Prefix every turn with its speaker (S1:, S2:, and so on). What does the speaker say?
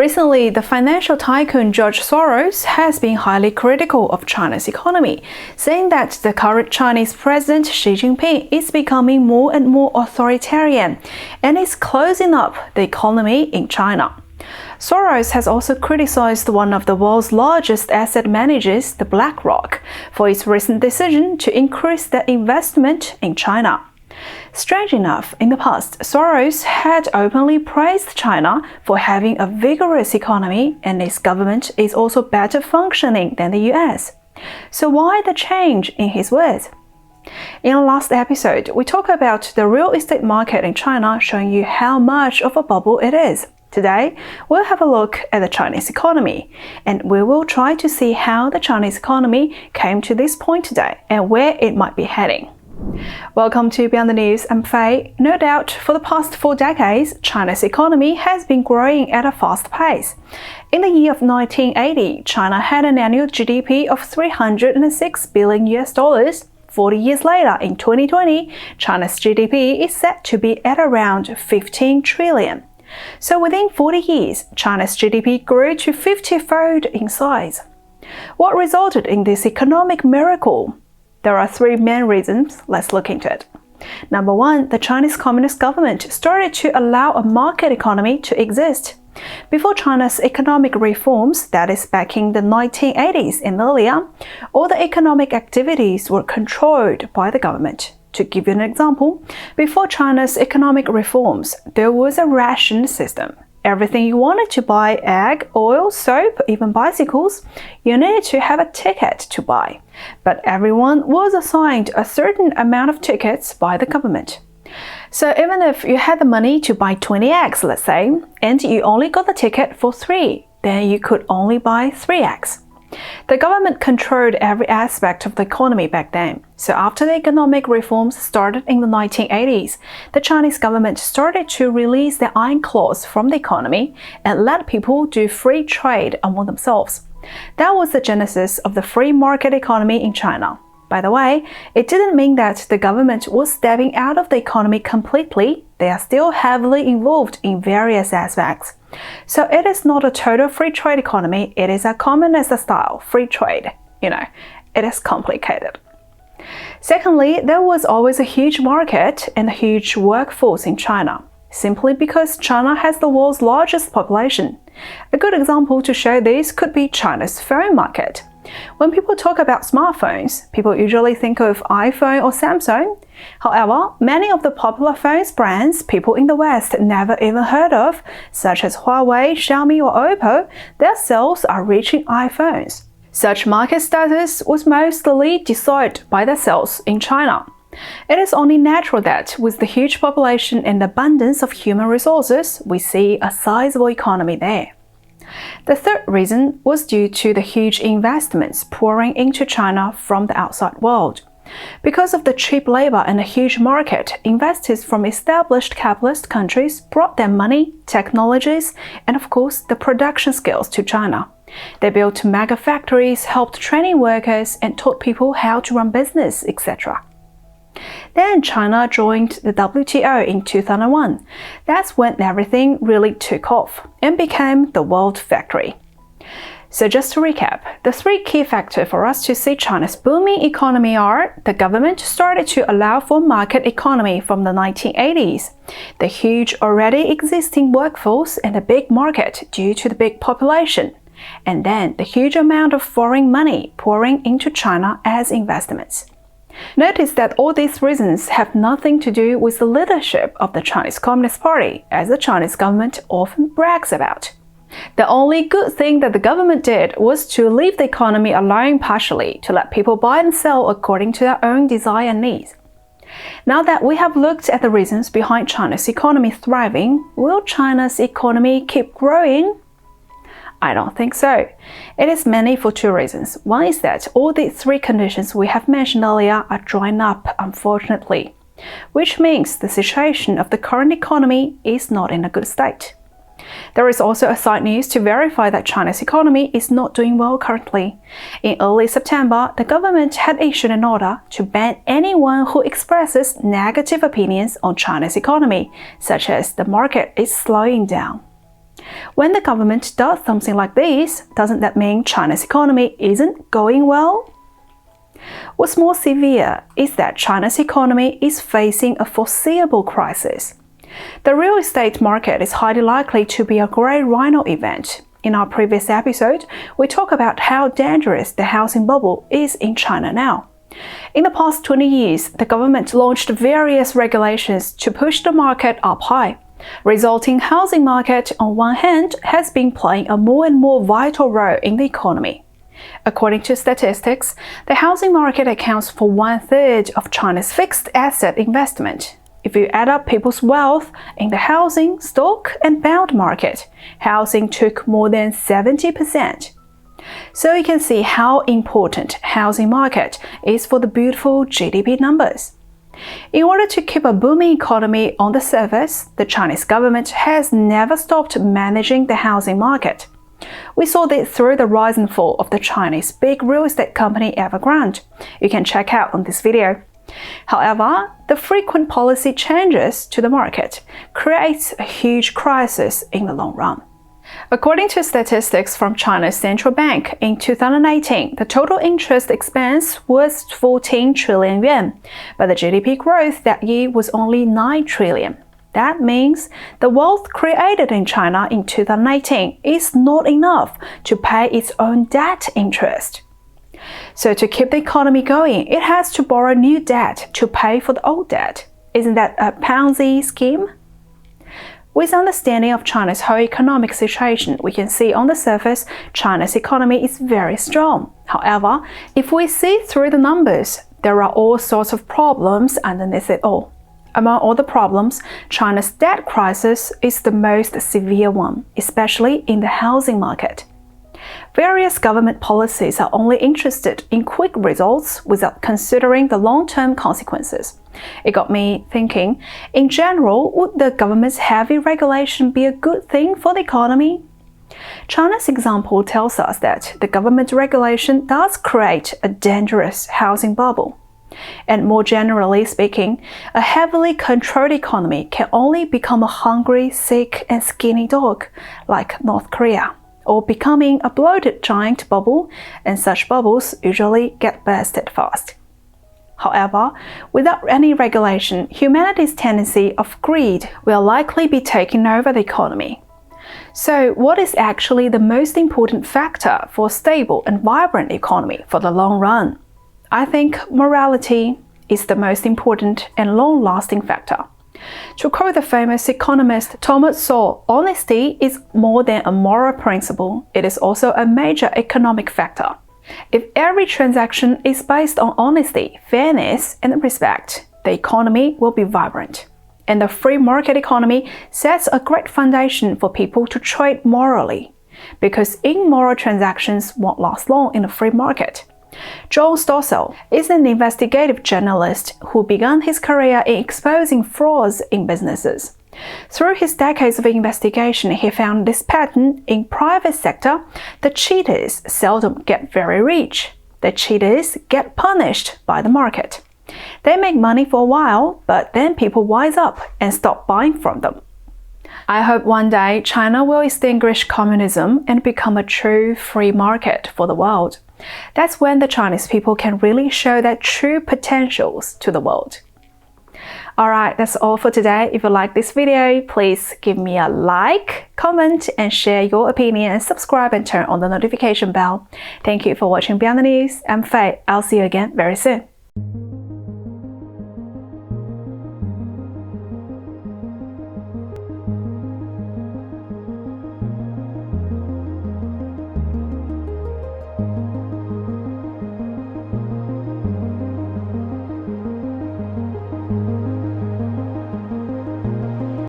S1: Recently, the financial tycoon George Soros has been highly critical of China's economy, saying that the current Chinese president Xi Jinping is becoming more and more authoritarian and is closing up the economy in China. Soros has also criticized one of the world's largest asset managers, the BlackRock, for its recent decision to increase their investment in China. Strange enough, in the past, Soros had openly praised China for having a vigorous economy, and its government is also better functioning than the US. So why the change in his words? In the last episode, we talked about the real estate market in China, showing you how much of a bubble it is. Today, we'll have a look at the Chinese economy, and we will try to see how the Chinese economy came to this point today and where it might be heading. Welcome to Beyond the News. I'm Faye. No doubt, for the past 4 decades, China's economy has been growing at a fast pace. In the year of 1980, China had an annual GDP of $306 billion US. 40 years later, in 2020, China's GDP is set to be at around 15 trillion. So within 40 years, China's GDP grew to 50-fold in size. What resulted in this economic miracle? There are 3 main reasons. Let's look into it. Number 1, the Chinese Communist government started to allow a market economy to exist. Before China's economic reforms, that is back in the 1980s and earlier, all the economic activities were controlled by the government. To give you an example, before China's economic reforms, there was a ration system. Everything you wanted to buy, egg, oil, soap, even bicycles, you needed to have a ticket to buy. But everyone was assigned a certain amount of tickets by the government. So even if you had the money to buy 20 eggs, let's say, and you only got the ticket for 3, then you could only buy 3 eggs. The government controlled every aspect of the economy back then. So after the economic reforms started in the 1980s, the Chinese government started to release the iron claws from the economy and let people do free trade among themselves. That was the genesis of the free market economy in China. By the way, it didn't mean that the government was stepping out of the economy completely. They are still heavily involved in various aspects. So it is not a total free trade economy, it is a communist style free trade. It is complicated. Secondly, there was always a huge market and a huge workforce in China, simply because China has the world's largest population. A good example to show this could be China's phone market. When people talk about smartphones, people usually think of iPhone or Samsung. However, many of the popular phones brands people in the West never even heard of, such as Huawei, Xiaomi or Oppo, their sales are reaching iPhones. Such market status was mostly decided by their sales in China. It is only natural that with the huge population and abundance of human resources, we see a sizable economy there. The third reason was due to the huge investments pouring into China from the outside world. Because of the cheap labor and a huge market, investors from established capitalist countries brought their money, technologies, and of course the production skills to China. They built mega factories, helped training workers, and taught people how to run business, etc. Then China joined the WTO in 2001. That's when everything really took off and became the world factory. So just to recap, the 3 key factors for us to see China's booming economy are: the government started to allow for market economy from the 1980s, the huge already existing workforce and the big market due to the big population, and then the huge amount of foreign money pouring into China as investments. Notice that all these reasons have nothing to do with the leadership of the Chinese Communist Party, as the Chinese government often brags about. The only good thing that the government did was to leave the economy alone partially, to let people buy and sell according to their own desire and needs. Now that we have looked at the reasons behind China's economy thriving, will China's economy keep growing? I don't think so. It is mainly for 2 reasons. One is that all the 3 conditions we have mentioned earlier are drying up, unfortunately, which means the situation of the current economy is not in a good state. There is also a side news to verify that China's economy is not doing well currently. In early September, the government had issued an order to ban anyone who expresses negative opinions on China's economy, such as the market is slowing down. When the government does something like this, doesn't that mean China's economy isn't going well? What's more severe is that China's economy is facing a foreseeable crisis. The real estate market is highly likely to be a great rhino event. In our previous episode, we talk about how dangerous the housing bubble is in China now. In the past 20 years, the government launched various regulations to push the market up high. Resulting housing market, on one hand, has been playing a more and more vital role in the economy. According to statistics, the housing market accounts for 1/3 of China's fixed asset investment. If you add up people's wealth in the housing, stock, and bond market, housing took more than 70%. So you can see how important housing market is for the beautiful GDP numbers. In order to keep a booming economy on the surface, the Chinese government has never stopped managing the housing market. We saw this through the rise and fall of the Chinese big real estate company Evergrande. You can check out on this video. However, the frequent policy changes to the market creates a huge crisis in the long run. According to statistics from China's central bank, in 2018, the total interest expense was 14 trillion yuan, but the GDP growth that year was only 9 trillion. That means the wealth created in China in 2018 is not enough to pay its own debt interest. So to keep the economy going, it has to borrow new debt to pay for the old debt. Isn't that a Ponzi scheme? With understanding of China's whole economic situation, we can see on the surface China's economy is very strong. However, if we see through the numbers, there are all sorts of problems underneath it all. Among all the problems, China's debt crisis is the most severe one, especially in the housing market. Various government policies are only interested in quick results without considering the long-term consequences. It got me thinking, in general, would the government's heavy regulation be a good thing for the economy? China's example tells us that the government regulation does create a dangerous housing bubble. And more generally speaking, a heavily controlled economy can only become a hungry, sick, and skinny dog, like North Korea, or becoming a bloated giant bubble, and such bubbles usually get bursted fast. However, without any regulation, humanity's tendency of greed will likely be taking over the economy. So, what is actually the most important factor for a stable and vibrant economy for the long run? I think morality is the most important and long-lasting factor. To quote the famous economist Thomas Sowell, honesty is more than a moral principle, it is also a major economic factor. If every transaction is based on honesty, fairness, and respect, the economy will be vibrant. And the free market economy sets a great foundation for people to trade morally, because immoral transactions won't last long in a free market. George Soros is an investigative journalist who began his career in exposing frauds in businesses. Through his decades of investigation, he found this pattern in private sector. The cheaters seldom get very rich. The cheaters get punished by the market. They make money for a while, but then people wise up and stop buying from them. I hope one day China will extinguish communism and become a true free market for the world. That's when the Chinese people can really show their true potentials to the world. Alright, that's all for today. If you like this video, please give me a like, comment, and share your opinion, and subscribe and turn on the notification bell. Thank you for watching Beyond the News. I'm Faye. I'll see you again very soon.